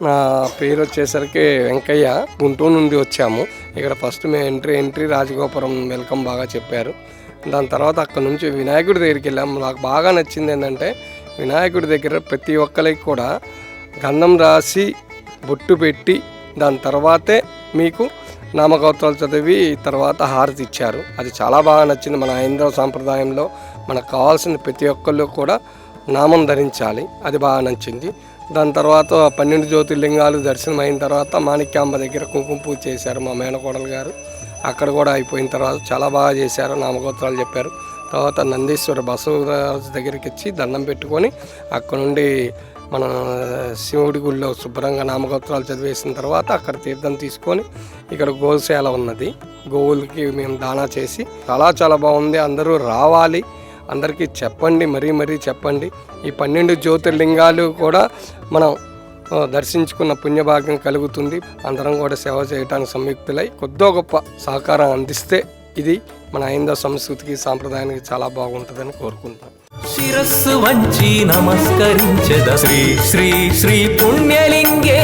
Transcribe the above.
నా పేరు వచ్చేసరికి వెంకయ్య. గుంటూరు నుండి వచ్చాము. ఇక్కడ ఫస్ట్ మేము ఎంట్రీ రాజగోపురం వెల్కమ్ బాగా చెప్పారు. దాని తర్వాత అక్కడ నుంచి వినాయకుడి దగ్గరికి వెళ్ళాము. నాకు బాగా నచ్చింది ఏంటంటే వినాయకుడి దగ్గర ప్రతి ఒక్కరికి కూడా గంధం రాసి బొట్టు పెట్టి దాని తర్వాతే మీకు నామగోత్రాలు చదివి తర్వాత హారతి ఇచ్చారు. అది చాలా బాగా నచ్చింది. మన హైందవ సాంప్రదాయంలో మనకు కావాల్సిన ప్రతి ఒక్కళ్ళు కూడా నామం ధరించాలి. అది బాగా నచ్చింది. దాని తర్వాత 12 జ్యోతిర్లింగాలు దర్శనం అయిన తర్వాత మాణిక్యాంబ దగ్గర కుంకుమ పూజ చేశారు మా మేనకోడలు గారు. అక్కడ కూడా అయిపోయిన తర్వాత చాలా బాగా చేశారు. నామగోత్రాలు చెప్పారు. తర్వాత నందీశ్వర బసవరాజు దగ్గరికి వచ్చి దండం పెట్టుకొని అక్కడ నుండి మన శివుడి గుడిలో శుభ్రంగా నామగోత్రాలు చదివేసిన తర్వాత అక్కడ తీర్థం తీసుకొని ఇక్కడ గోశాల ఉన్నది. గోవులకి మేము దానా చేసి చాలా బాగుంది. అందరూ రావాలి, అందరికీ చెప్పండి, మరీ చెప్పండి. ఈ 12 జ్యోతిర్లింగాలు కూడా మనం దర్శించుకున్న పుణ్యభాగ్యం కలుగుతుంది. అందరం కూడా సేవ చేయడానికి సంయుక్తులై కొద్దో గొప్ప సహకారం అందిస్తే ఇది మన హైందవ సంస్కృతికి సాంప్రదాయానికి చాలా బాగుంటుందని కోరుకుంటాం. శిరస్సు వంచి నమస్కరించెద శ్రీ శ్రీ శ్రీ పుణ్యలింగే